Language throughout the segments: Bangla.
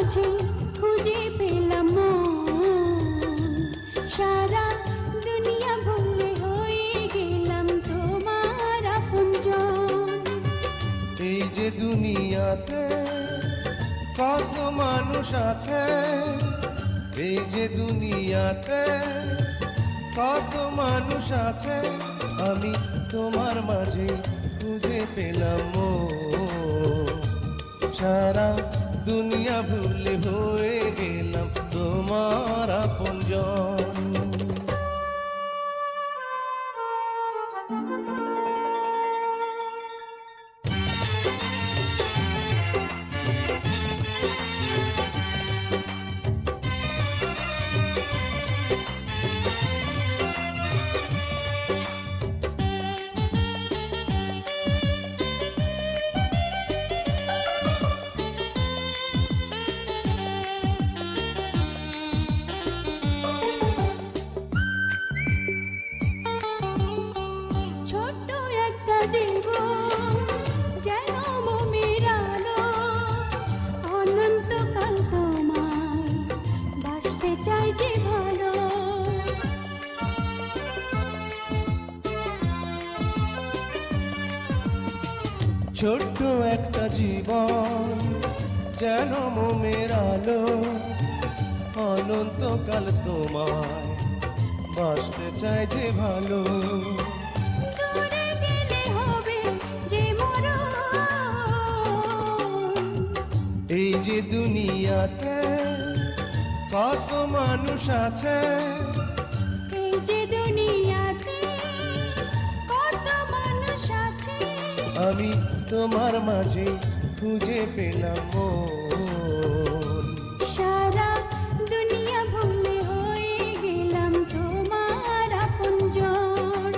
মাঝে খুঁজে পেলাম সারা দুনিয়া ভুলে হয়ে গেলাম তোমার আপনজন। এই যে দুনিয়াতে কত মানুষ আছে, এই যে দুনিয়াতে কত মানুষ আছে, আমি তোমার মাঝে খুঁজে পেলাম সারা দুনিয়া ভুলে হয়ে গেলাম তোমার আপনজন। জীবন যেন মোমের আলো, অনন্তকাল তোমায় বাসতে চাই যে ভালো। ছোট্ট একটা জীবন যেন মোমের আলো, অনন্তকাল তোমায় বাসতে চাই যে ভালো। এই যে দুনিয়াতে কত মানুষ আছে, এই যে দুনিয়াতে কত মানুষ আছে, আমি তোমার মাঝে খুঁজে পেলাম সারা দুনিয়া ভুলে হয়ে গেলাম তোমার আপনজন।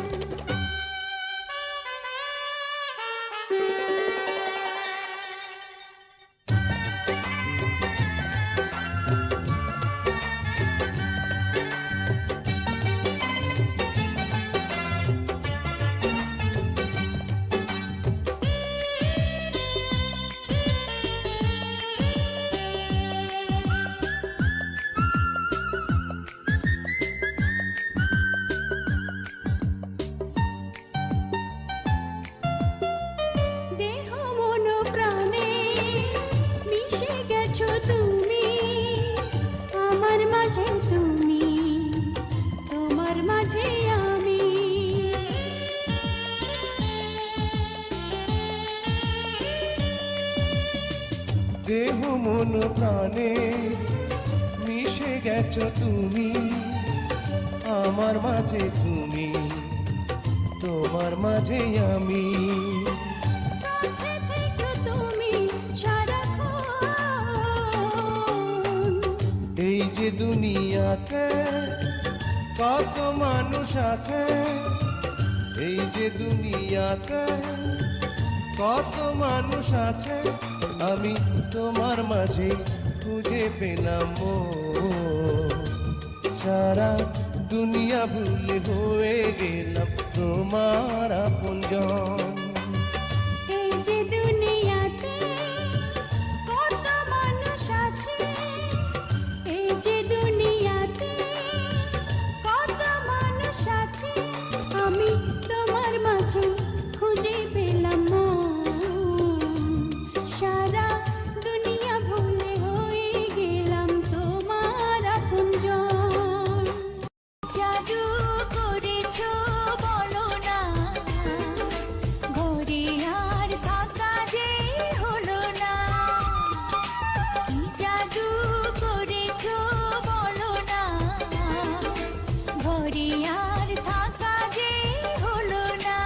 তুমি তোমার মাঝে আমি, দেহ মন প্রাণে মিশে গেছো তুমি আমার মাঝে, তুমি তোমার মাঝে আমি। কাছে থেকো তুমি সারাক্ষণ, এই যে দুনিয়াতে কত মানুষ আছে, এই যে দুনিয়াতে কত মানুষ আছে, আমি তোমার মাঝে খুঁজে পেলাম সারা দুনিয়া ভুলে হয়ে গেলাম তোমার আপনজন। এই যে দুনিয়াতে কত মানুষ আছে, এই যে দুনিয়াতে কত মানুষ আছে, আমি তোমার মাঝে খুঁজে পেলাম সারা দুনিয়া ভুলে হয়ে গেলাম তোমার আপনজন। জাদু করেছো বলো না, ঘরে আর থাকা যে হলো না। কি জাদু করেছো বলো না, ঘরে আর থাকা যে হলো না।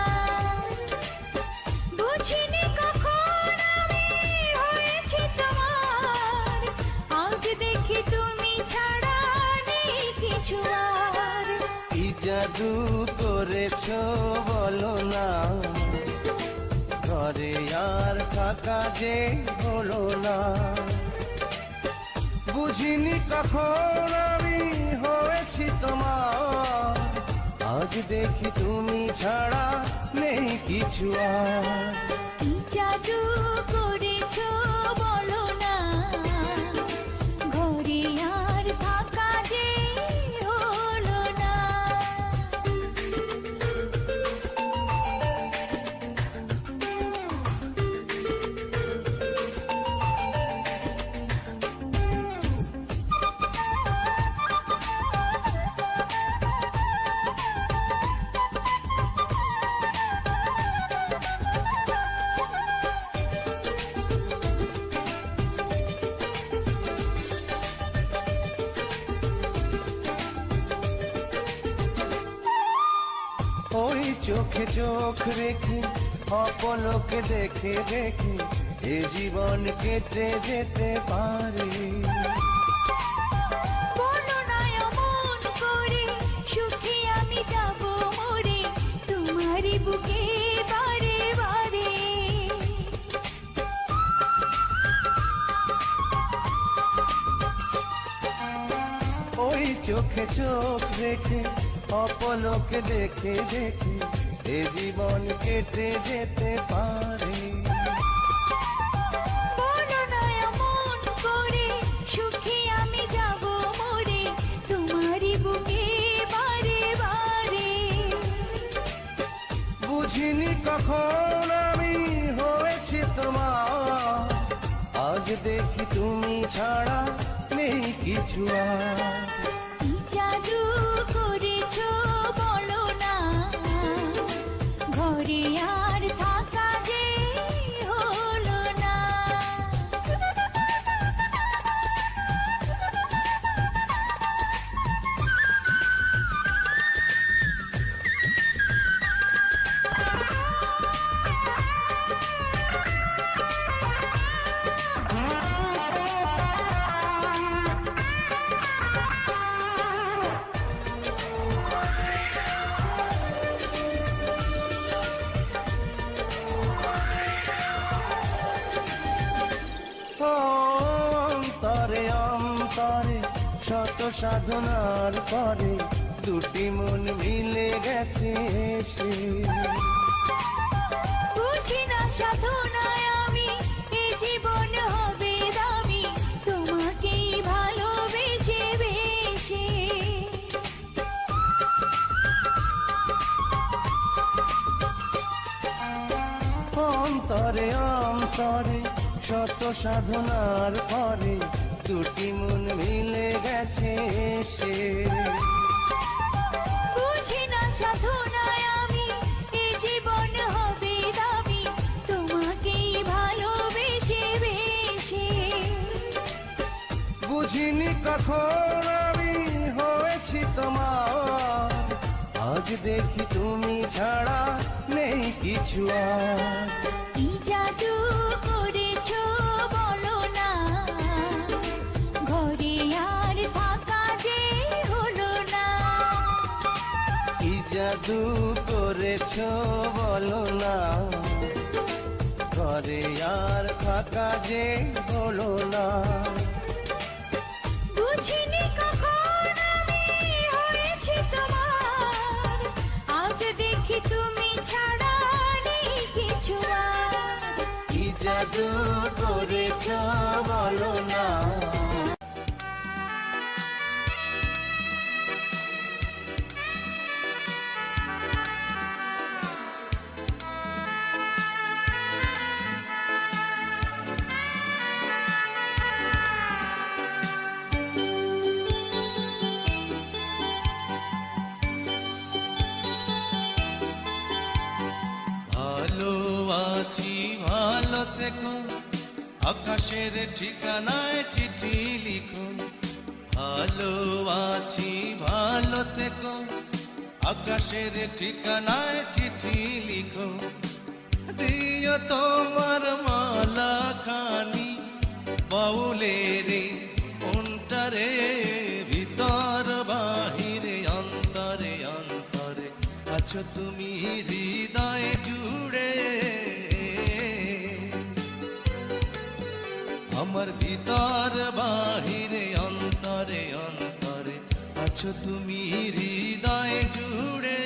বুঝিনি কখন আমি হয়েছি তোমার, আজ দেখি তুমি ছাড়া নেই কিছু আর। কি জাদু করেছো বলো না, ঘরে আর থাকা যে হলো না। বুঝিনি কখন আমি হয়েছি তোমার, আজ দেখি তুমি ছাড়া নেই কিছু আর। কি জাদু করেছো বলো না, চোখে চোখ রেখে অপলকে দেখে দেখে এ জীবন কেটে যেতে পারে। বলো না এমন করে, সুখে আমি যাব মরে তোমারই বুকে বারে বারে। ওই চোখে চোখ রেখে অপলকে দেখে দেখে এ জীবন কেটে যেতে পারে। বলো না এমন করে, সুখে আমি যাব মরে তোমারই বুকে বারে বারে। বুঝিনি কখন আমি হয়েছি তোমার, আজ দেখি তুমি ছাড়া নেই কিছু আর। কি জাদু করেছো বলো না, ঘরে আর থাকা যে হলো না। অন্তরে অন্তরে শত সাধনার পরে দুটি মন মিলে গেছে এসে। বুঝি না সাধনায় আমি এ জীবন হবে দামি তোমাকেই ভালোবেসে বেশে। অন্তরে অন্তরে শত সাধনার পরে দুটি মন মিলে গেছে এসে। বুঝি না সাধনায় আমি এ জীবন হবে দামি তোমাকেই ভালোবেসে বেশে। বুঝিনি কখন আমি হয়েছি তোমার, আজ দেখি তুমি ছাড়া নেই কিছু আর। কি জাদু করেছো বলো না, ঘরে আর থাকা যে হলো না। কি জাদু করেছো বলো না, ঘরে আর থাকা যে হলো না। বুঝিনি কখন আমি হয়েছি তোমার, আজ দেখি তুমি ছাড়া নেই কিছু আর। কি জাদু করেছো বলো না। ভালো আছি ভালো থেকো, আকাশের ঠিকানায় চিঠি লিখো। ভালো আছি ভালো থেকো, আকাশের ঠিকানায় চিঠি লিখো। দিও তোমার মালা খানি বাউলের অন্তরে, ভিতর বাহিরে অন্তরে অন্তরে আছো তুমি হৃদয় জুড়ে। আমার ভিতর বাহিরে অন্তরে অন্তরে আছো তুমি হৃদয় জুড়ে।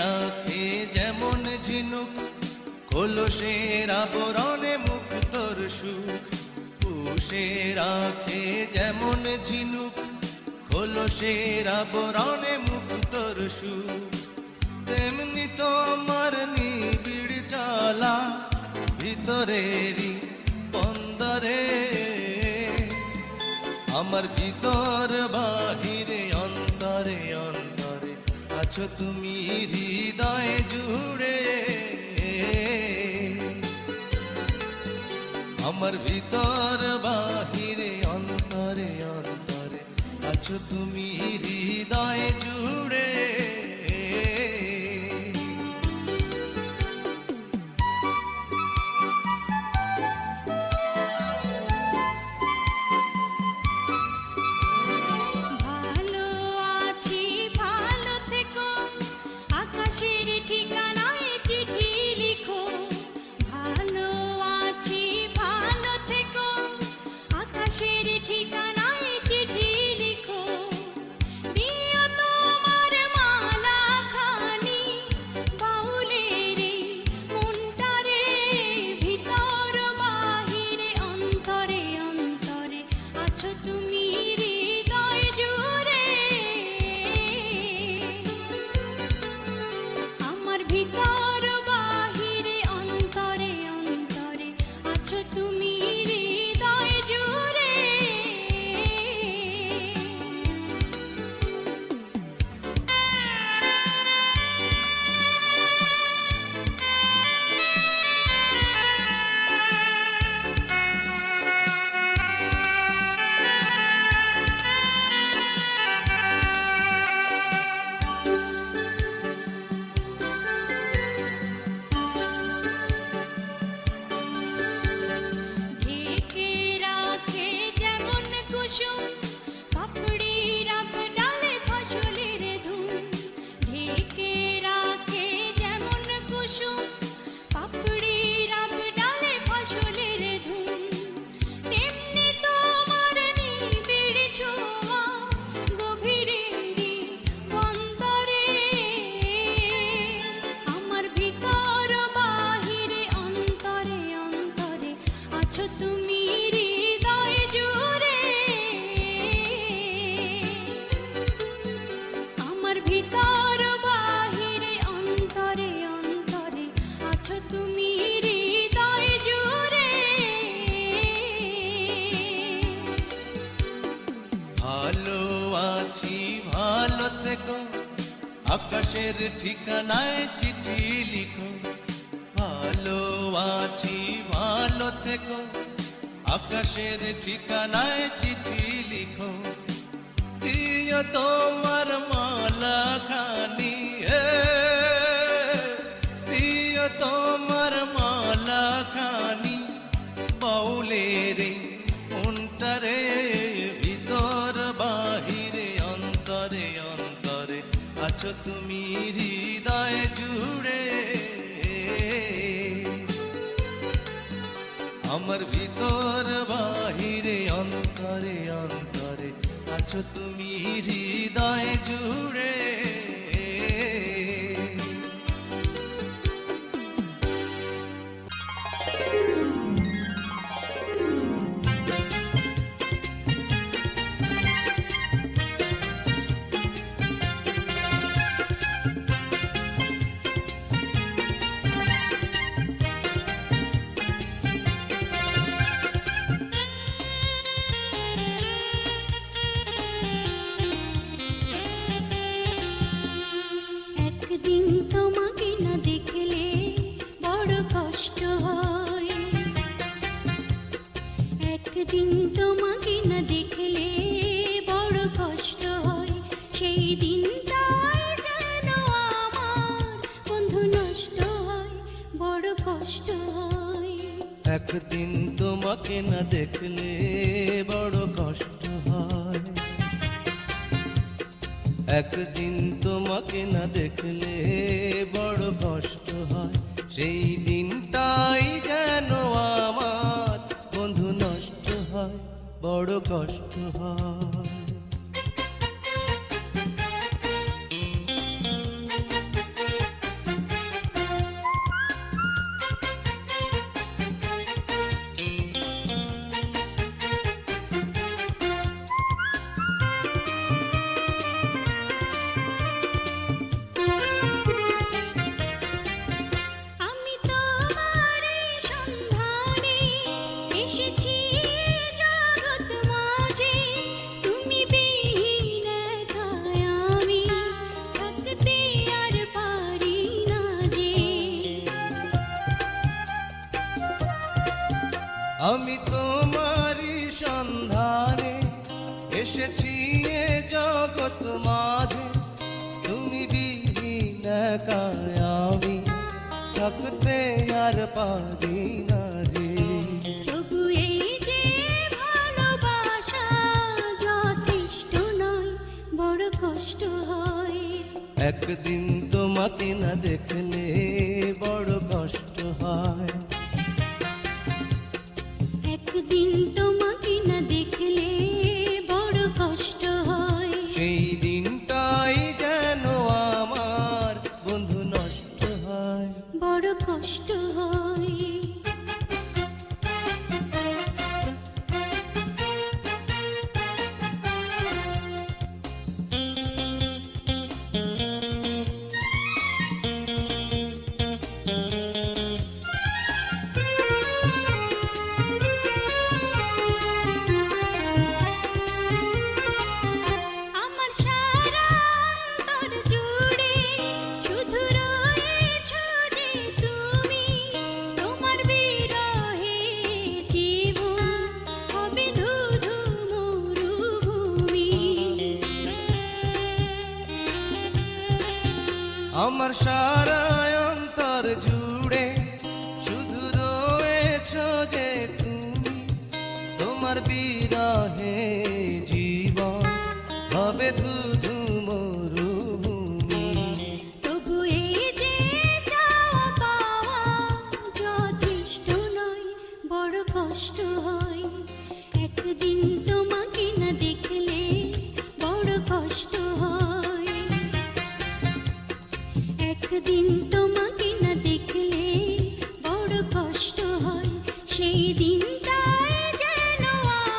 রাখে যেমন ঝিনুক কলসের আবরণে মুক্তর সুখ। পুষে রাখে যেমন ঝিনুক কলসের আবরণে মুক্তর সুখ। তেমনি তোমার নিবিড় চলা ভিতরেরই বন্দরে, আমার ভিতর বাহিরে অন্তরে অন্তরে আছো তুমি হৃদয় জুড়ে। আমার ভিতর বাহিরে অন্তরে অন্তরে আছো তুমি হৃদয় জুড়ে। ভালো আছি ভালো থেকো, আকাশের ঠিকানায় চিঠি লিখো। ভালো আছি ভালো থেকো, আকাশের ঠিকানায় চিঠি লিখো। দিও তোমার মালা খানি বাউলের মনটারে, ভিতর বাহিরে অন্তরে অন্তরে আছো তুমি হৃদয় জুড়ে। আমার ভিতর বাহিরে অন্তরে অন্তরে আছো তুমি হৃদয় জুড়ে। ঢেকে রাখে যেমন কুসুম পাপড়ির ডালে ফসলের ধুম। ঢেকে রাখে যেমন কুসুম পাপড়ির ডালে ফসলের ধুম। তেমনি তোমার নিবিড় ছোঁয়া গভীরেরই অন্তরে, আমার ভিতর বাহিরে অন্তরে অন্তরে আছো তুমি হৃদয় জুড়ে। আমার ভিতর বাহিরে অন্তরে অন্তরে আছো তুমি হৃদয় জুড়ে। ভালো আছি ভালো থেকো, আকাশের ঠিকানায় চিঠি লিখো। ভালো আছি ভালো থেকো, আকাশের ঠিকানায় চিঠি লিখো। দিও তোমার মালা খানি, দিও তোমার মালা খানি বাউলের মনটারে, ভিতর বাহিরে অন্তরে অন্তরে আছো তুমি হৃদয় জুড়ে। আমার ভিতর বাহিরে অন্তরে অন্তরে আছো তুমি হৃদয় জুড়ে। একদিন তোমাকে না দেখলে বড় কষ্ট হয়। একদিন তোমাকে না দেখলে বড় কষ্ট হয়। সেই দিনটাই যেন আমার বন্ধু নষ্ট হয়, বড় কষ্ট হয়। একদিন তোমাকে না দেখলে বড় কষ্ট হয়। একদিন তোমাকে না দেখলে বড় কষ্ট হয়। সেই দিনটাই যেন আমার বন্ধু নষ্ট হয়, বড় কষ্ট হয়। আমি তো আমি তোমারই সন্ধানে এসেছি এ জগৎ মাঝে, তুমি বিহীন একা আমি থাকতে আর পারি না যে। তবু এই যে ভালোবাসা যথেষ্ট নয়, বড় কষ্ট হয়। একদিন তোমাকে না দেখলে বড় কষ্ট হয়। একদিন তোমাকে না দেখলে বড় কষ্ট হয়। সেই দিনটাই যেন আমার বন্ধু নষ্ট হয়, বড় কষ্ট হয়। আমার সারা অন্তর জুড়ে শুধু রয়েছো যে তুমি, তোমার বিরহে জীবন হবে ধুধু মরুভূমি। আমার সারা অন্তর জুড়ে শুধু রয়েছো যে তুমি, তোমার বিরহে জীবন হবে ধুধু মরুভূমি। তবু এই যে চাওয়া পাওয়া যথেষ্ট নয়, বড় কষ্ট হয়। একদিন তোমাকে না দেখলে বড় কষ্ট হয়। একদিন তোমাকে না দেখলে বড় কষ্ট হয়। সেই দিনটাই যেন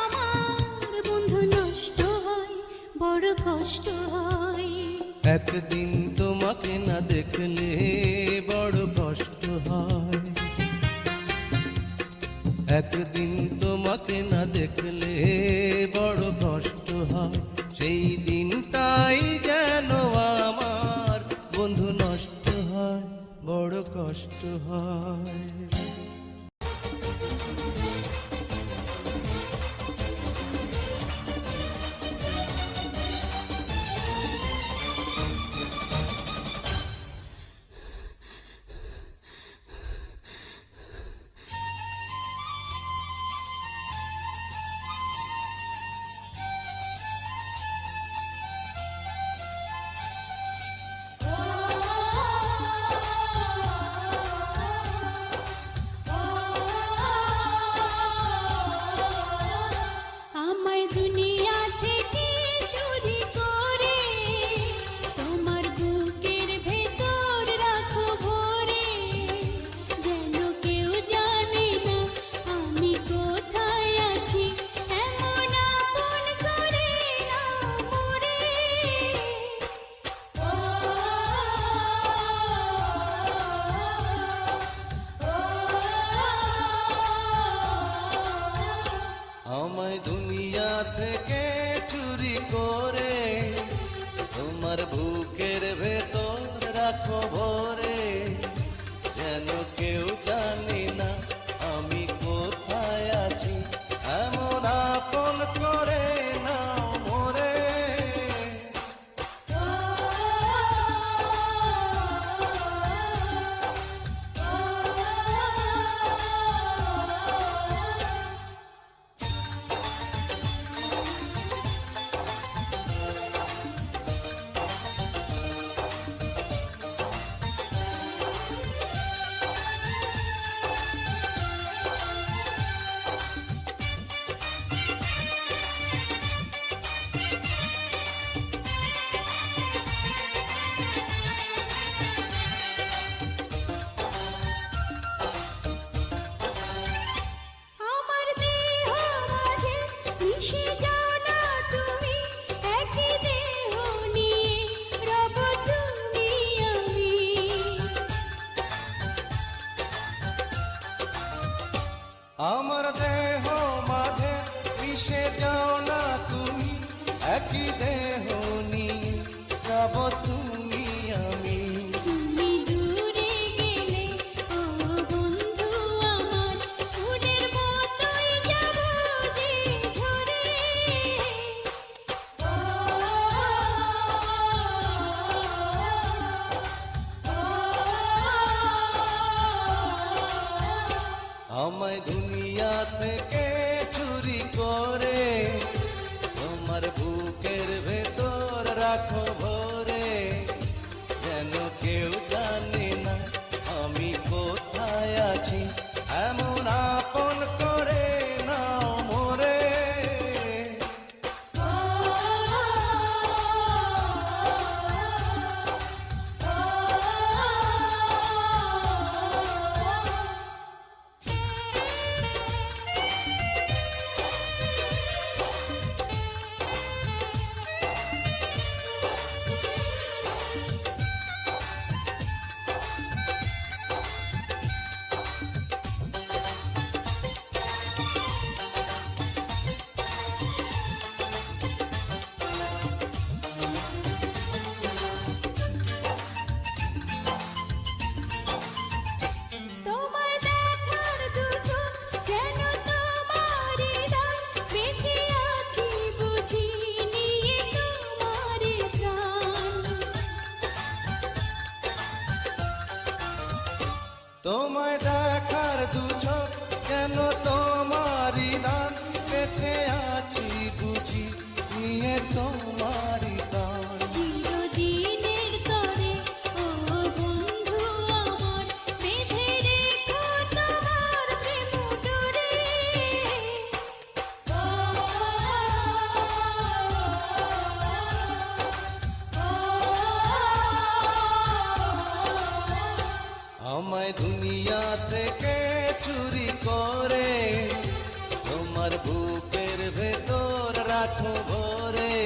আমার বন্ধু নষ্ট হয়, বড় কষ্ট হয়। একদিন তোমাকে না দেখলে বড় কষ্ট হয়। একদিন তোমাকে না দেখলে বড় কষ্ট হয়। সেই দিনটাই যেন আমার বন্ধু নষ্ট হয়, বড় কষ্ট হয়। আমায় দুনিয়া থেকে চুরি করে তোমার বুকের ভেতর রাখো ভরে, যেন কেউ জানে না আমি কোথায় আছি, এমন আপন করে নাও মোরে। আমায় দুনিয়া থেকে চুরি করে তোমার বুকের ভেতর রাখো ভরে, যেন কেউ জানে না আমি কোথায় আছি, এমন আপন করে নাও মোরে। আমার দেহ মাঝে মিশে যাও না তুমি, একই দেহ নিয়ে রব তুমি আমি। আমার দেহ মাঝে মিশে যাও না তুমি, একই দেহ নিয়ে যাব তুমি আমি। তুমি দূরে গেলে ও বন্ধু আমার, ফুলের মতোই রাখো ভরে, যেন কেউ জানে না আমি কোথায় আছি, এমন আপন করে নাও মোরে। তোমায় দেখার দুটো যেন তোমারই দান, বেঁচে আছি বুঝি নিয়ে তোমারই প্রাণ। তোমায় দেখার দু চোখ কেন তোমারই দান, বেঁচে আছি বুঝি নিয়ে তোমারই দান। চিরদিনের তরে ও বন্ধু আমার, বেঁধে রেখো তোমার প্রেম ডোরে। আমায় দুনিয়া থেকে চুরি করে তোমার বুকের ভেতর রাখো ভরে,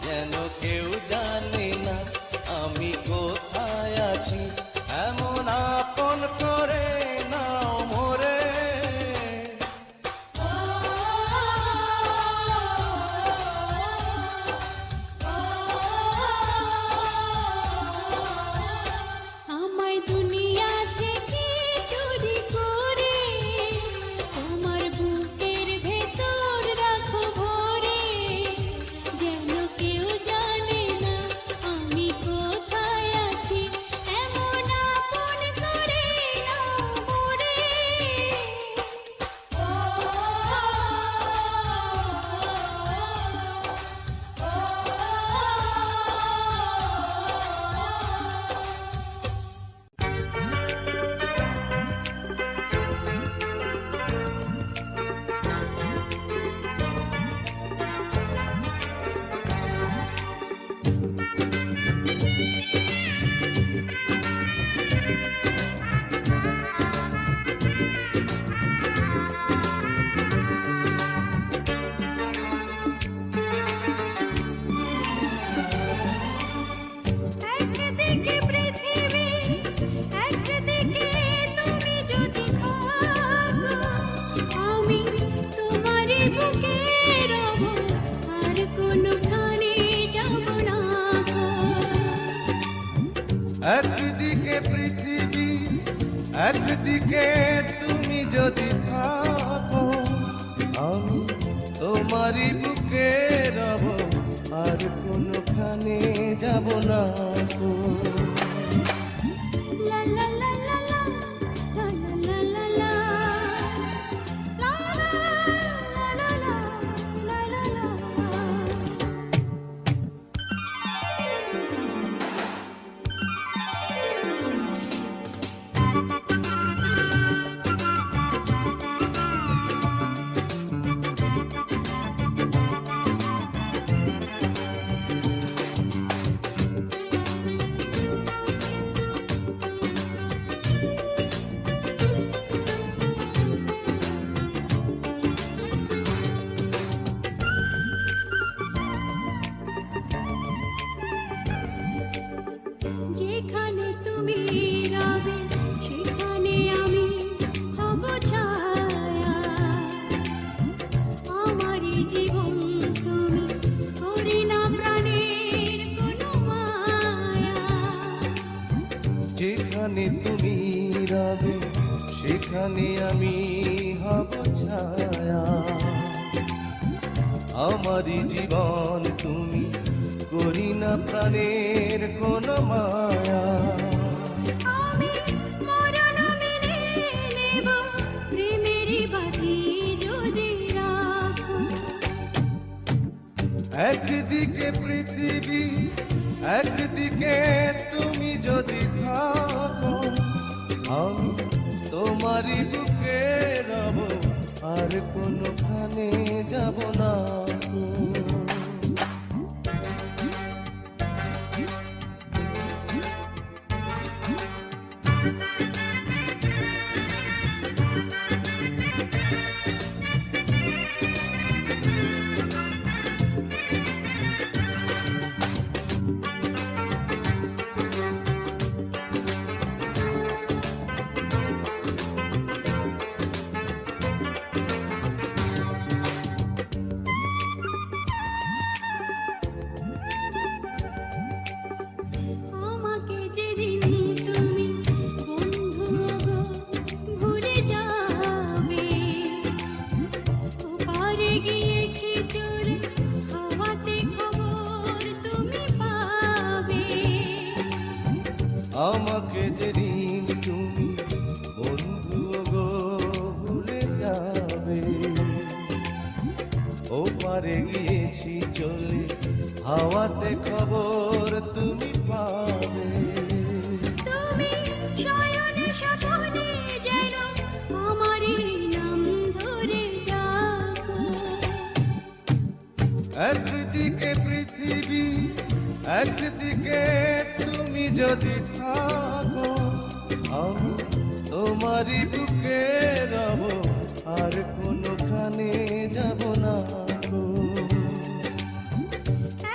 যেন কেউ জানে না আমি কোথায় আছি, এমন আপন করে নাও মোরে। আমায় দুনিয়া থেকে চুরি করে তোমার বুকের ভেতর রাখো ভরে, যেন কেউ জানে না আমি কোথায় আছি, এমন আপন করে নাও মোরে। একদিকে পৃথিবী, একদিকে তুমি যদি থাকো, আমি তোমারই বুকে রব, আর কোনোখানে যাব না গো। একদিকে পৃথিবী, একদিকে তুমি যদি থাকো, আমি তোমারই বুকে রব, আর কোনোখানে যাব না গো। লা লা লা লা লা, লা লা লা লা লা, লা লা লা লা লা লা লা। যেখানে তুমি রবে সেখানে আমি হব ছায়া, আমারই জীবন তুমি করি না প্রাণের কোনো মায়া। যেখানে তুমি রবে সেখানে আমি হব ছায়া, আমারই জীবন তুমি করি না প্রাণের কোন মায়া। আমি মরণ মেনে নেব প্রেমেরই বাজি যদি রাখো। একদিকে একদিকে পৃথিবী, একদিকে তুমি যদি থাকো, আমি তোমারই বুকে রব, আর কোনোখানে যাব না গো। আমাকে যেদিন তুমি বন্ধু গো ভুলে যাবে, ওপারে গিয়েছি চলে হাওয়াতে খবর তুমি পাবে। আমাকে যেদিন তুমি বন্ধু গো ভুলে যাবে, ও পারে গিয়েছি চলে হাওয়াতে খবর তুমি পাবে। তুমি শয়নে স্বপনে যেন আমারই নাম ধরে ডাকো। একদিকে পৃথিবী, একদিকে তুমি যদি থাকো, আমি তোমারই বুকে রব, আর কোনোখানে যাব না গো।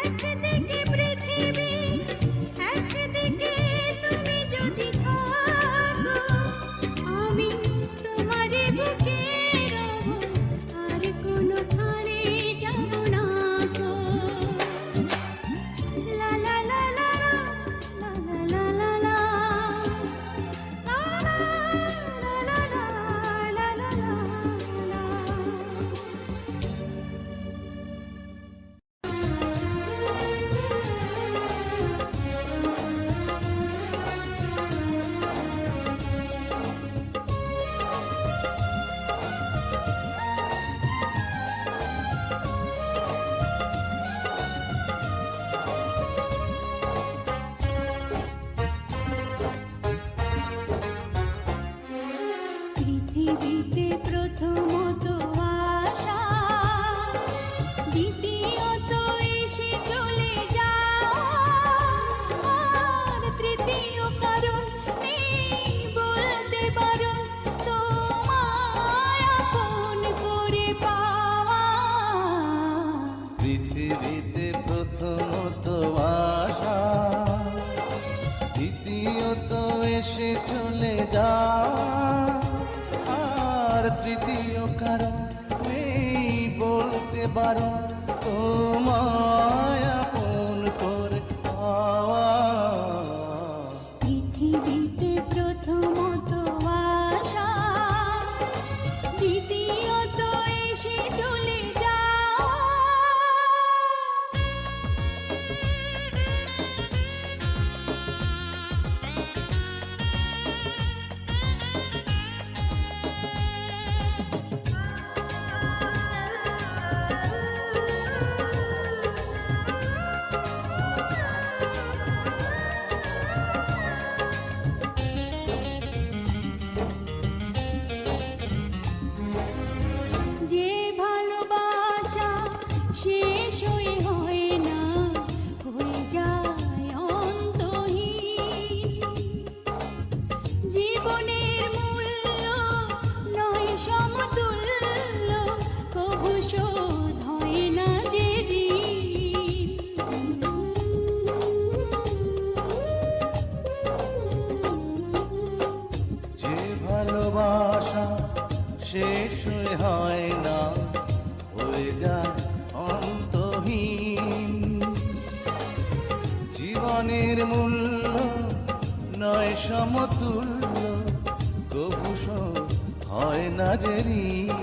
একদিকে পৃথিবী, একদিকে তুমি যদি থাকো, আমি তোমারই বুকে রব, আর কোনোখানে যাব না গো। লা লা লা লা লা লা লা লা লা লা লা লা লা লা। পৃথিবীতে প্রথমত আশা, দ্বিতীয়ত এসে চলে যাওয়া, আর তৃতীয় কারণ নেই বলতে বারণ তোমায় আপন করে পাওয়া। পৃথিবীতে প্রথমত আশা, দ্বিতীয়ত এসে চলে যাওয়া, আর তৃতীয় কারণ নেই বলতে পারো তোমায় আপন করে পাওয়া। পৃথিবীতে প্রথমত আশা, দ্বিতীয়ত এসে চলে যাওয়া। যে ভালোবাসা শেষ হয়ে হয় না, হয়ে যায় অন্তহীন। জীবনের মূল্য নয় সমতুল্য, কভু শোধ হয় না যেদিন। যে ভালোবাসা শেষ হয় না, হয়ে যায় অন্তহীন। জীবনের মূল্য নয় সমতুল্য, কভু শোধ হয় না যে ঋণ।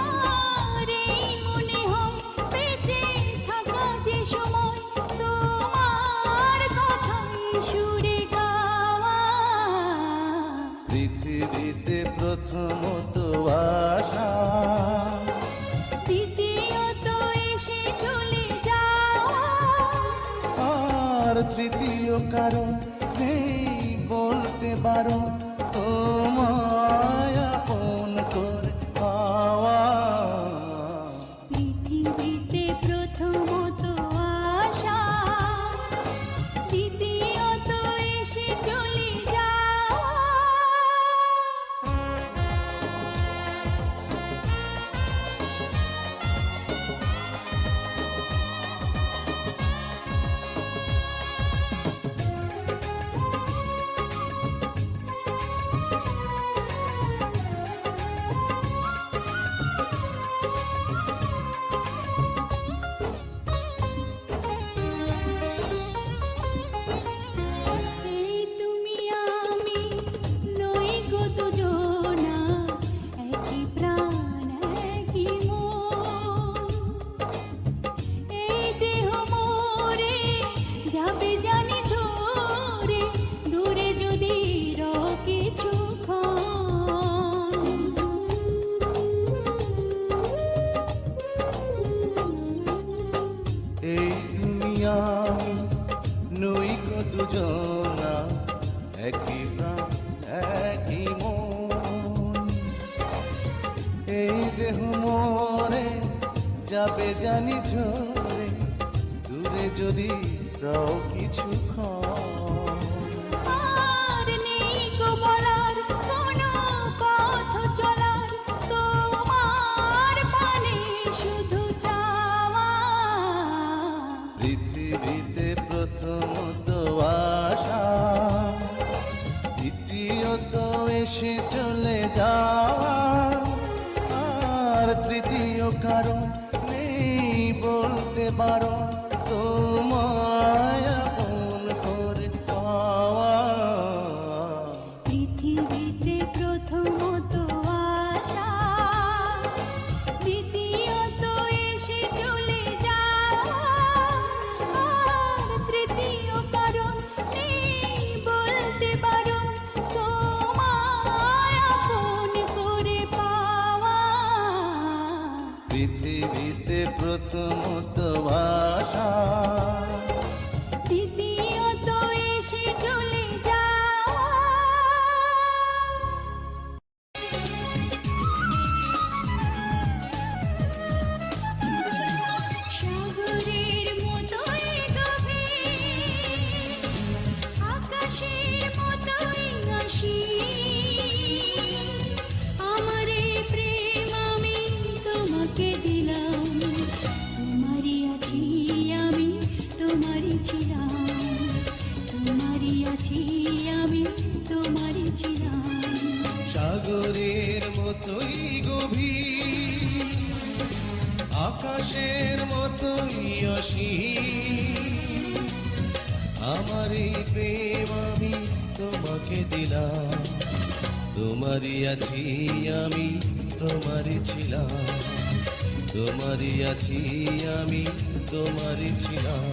আর এই মনে হয় বেঁচে থাকা যে সময় তোমার কথাই সুরে গাওয়া। পৃথিবীতে প্রথমত আশা, দ্বিতীয়ত এসে চলে যাওয়া। তৃতীয় কারণ নেই বলতে বারণ, তোমায় আপন করে পাওয়া। পৃথিবীতে প্রথমত আশা, দ্বিতীয়ত এসে চলে যাওয়া। এই তুমি আমি নই গো দুজনা, একই প্রাণ একই মন। এই দেহ মোরে যাবে জানি ঝরে, দূরে যদি রও কিছুক্ষণ। এই তুমি আমি নই গো দুজনা, একই প্রাণ একই মন। এই দেহ মোরে যাবে জানি ঝরে, দূরে যদি রও কিছুক্ষণ। আর নেই গো বলার কোনো পথ চলার, তোমার পানে শুধু চাওয়া। পৃথিবীতে প্রথমত আশা, দ্বিতীয়ত এসে চলে যাওয়া, আর তৃতীয় কারণ নেই বলতে বারণ, তোমায় আপন করে পাওয়া। পৃথিবীতে প্রথমত আশা, দ্বিতীয়ত এসে চলে যাওয়া, আর তৃতীয় কারণ নেই বলতে বারণ, তোমায় আপন করে পাওয়া। পৃথিবীতে প্রথমত আশা, দ্বিতীয়ত এসে চলে যাওয়া। সাগরের মতোই গভীর, আকাশের মতোই অসীম, আমার এই প্রেম আমি তোমাকে দিলাম। তোমারই আছি আমি, তোমারই ছিলাম, তোমারই আছি আমি, তোমারই ছিলাম। সাগরের মতোই গভীর, আকাশের মতোই অসীম, আমার এই প্রেম আমি তোমাকে দিলাম। তোমারই আছি আমি, তোমারই ছিলাম, তোমারই আছি আমি, তোমারই ছিলাম।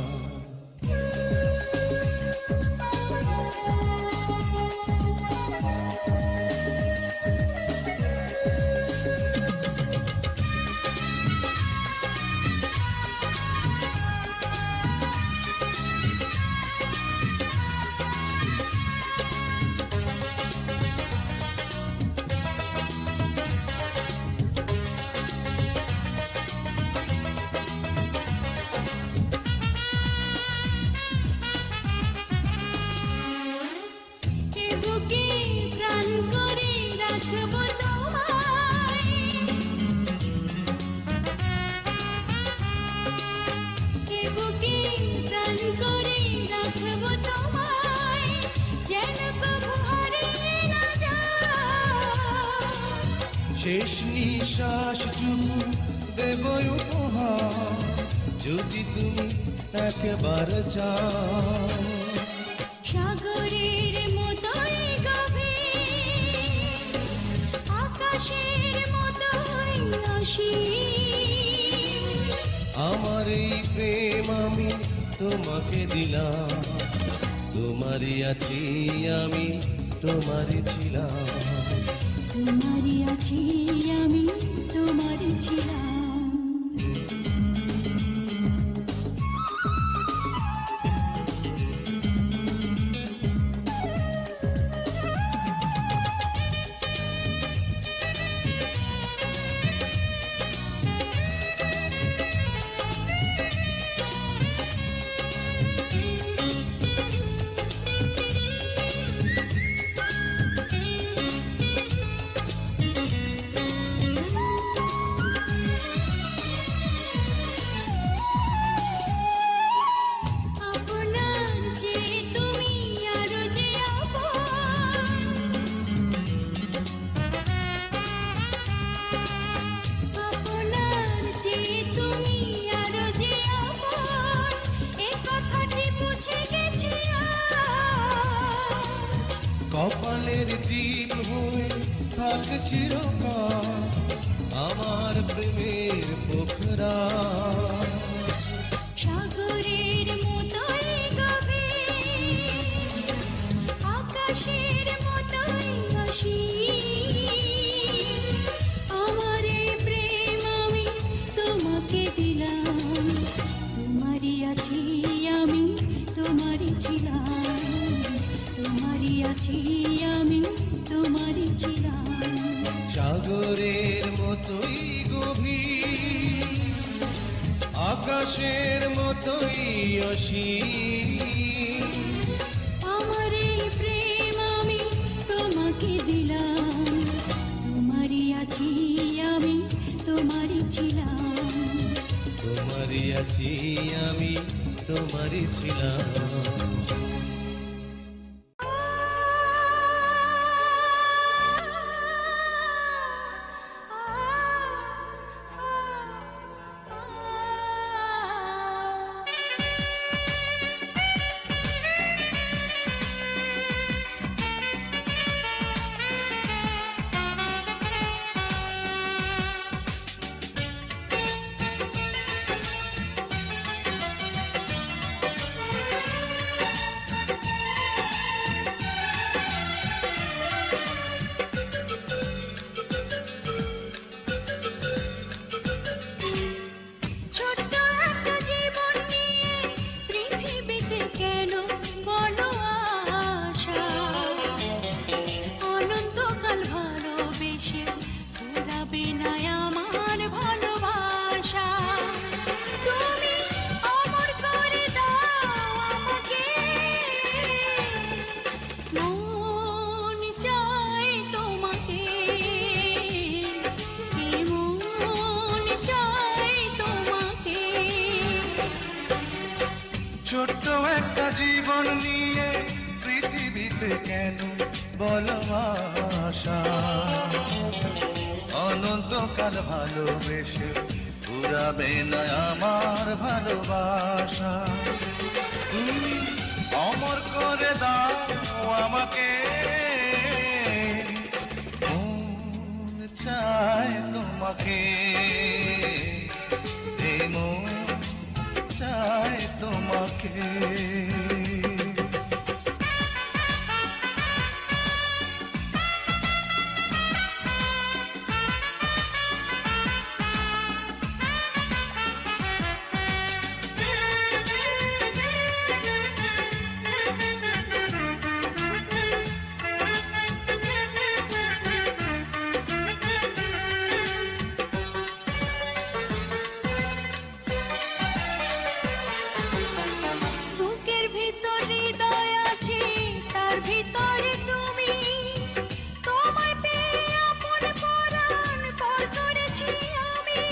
এ বুকে প্রাণ করে রাখবো তোমায়, এ বুকে প্রাণ করে রাখবো তোমায়, যেন কভু হারিয়ে না যায়। শেষ নিঃশ্বাসটুকু দেব উপহার, যদি তুমি একবার চাও। সাগরের মতোই গভীর, আকাশের মতোই অসীম, আমার এই প্রেম আমি তোমাকে দিলাম। তোমারই আছি আমি, তোমারই ছিলাম। তোমারই আছি আমি, তোমারই ছিলাম। কপালের টিপ হয়ে থাক চিরকাল আমার প্রেমের পোখরা। সাগরের মতোই গভীর, আকাশের মতোই অসীম, আমার এই প্রেম আমি তোমাকে দিলাম। তোমারই আছি আমি, তোমারই ছিলাম, তোমারই আছি আমি, তোমারই ছিলাম। সাগরের মতোই গভীর, আকাশের মতোই অসীম, আমার এই প্রেম আমি তোমাকে দিলাম। তোমারই আছি আমি, তোমারই ছিলাম। তোমারই আছি আমি, তোমারই ছিলাম। ছোট্ট একটা জীবন নিয়ে পৃথিবীতে কেন বলো আশা, অনন্তকাল ভালোবেসে ফুরাবে না আমার ভালোবাসা। তুমি অমর করে দাও আমাকে, মন চায় তোমাকে, মন চায় তোমাকে। ছোট্ট একটা জীবন নিয়ে পৃথিবীতে কেন বলো আশা, অনন্তকাল ভালোবেসে পুরাবে না আমার ভালোবাসা। তুমি অমর করে দাও আমাকে, মন চায় তোমাকে, এই মন চায় তোমাকে। বুকের ভিতর হৃদয় আছে, তার ভিতরে তুমি, তোমায় পেয়ে আপন পরাণ পর করেছি আমি।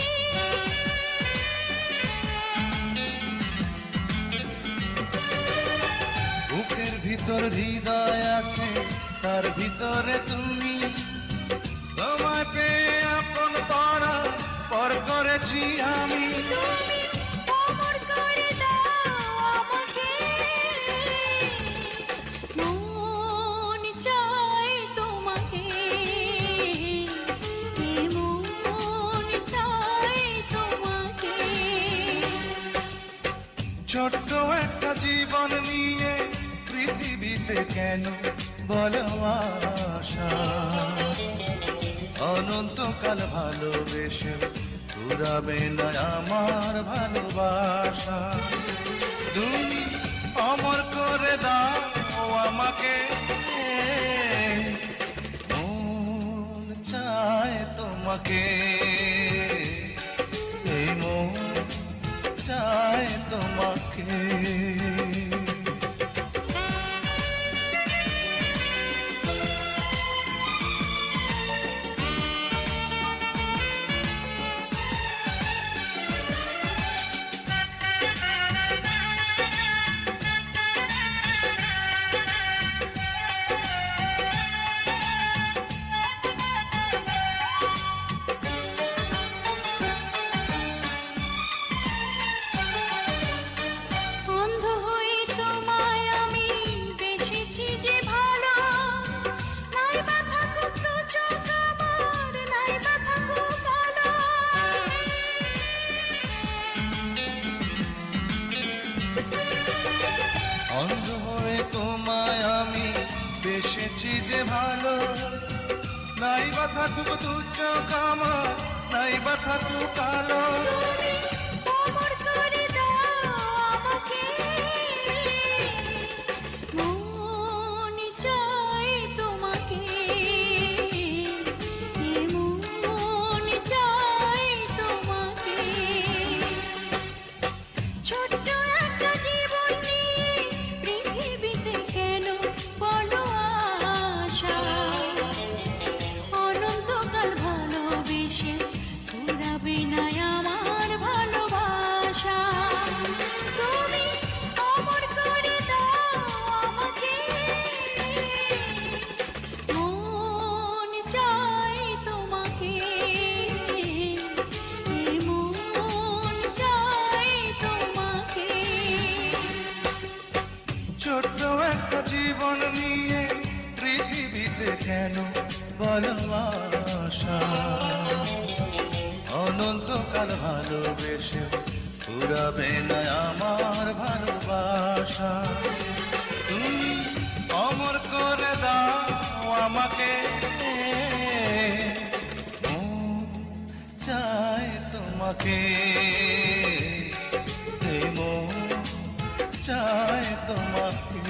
বুকের ভিতর হৃদয় আছে, তার ভিতরে তুমি, তোমায় পেয়ে আপন করা পর করেছি আমি। তুমি অমর করে দাও আমাকে, মন চায় তোমাকে, মন চায় তোমাকে। ছোট্ট একটা জীবন নিয়ে পৃথিবীতে কেন বলো আশা, অনন্তকাল ভালোবেসে পুরাবে না আমার ভালোবাসা। তুমি অমর করে দাও আমাকে, মন চায় তোমাকে, এই মন চায় তোমাকে। তোমায় আমি বেসেছি যে ভালো, নাই বা থাকুক দু চোখ আমার, নাই বা থাকুক কালো। অমর করে দাও আমাকে, মন চাই তোমাকে, মন চাই তোমাকে। ছোট্ট একটা জীবন নিয়ে পৃথিবীতে কেন বলো আশা, অনন্তকাল ভালোবেসে ফুরাবে না আমার ভালোবাসা। তুমি অমর করে দাও আমাকে, মন চাই তোমাকে, মন চাই তোমাকে। ছোট্ট একটা জীবন নিয়ে পৃথিবীতে কেন বলো আশা, অনন্তকাল ভালোবেসে ফুরাবে না আমার ভালোবাসা। তুমি অমর করে দাও আমাকে, মন চায় তোমাকে, এই মন চায় তোমাকে।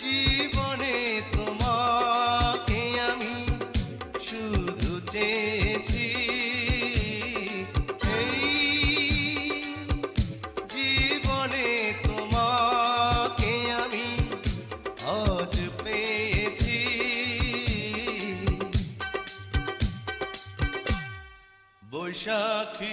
জীবনে তোমাকে আমি শুধু চেয়েছি, এই জীবনে তোমাকে আমি আজ পেয়েছি। বৈশাখী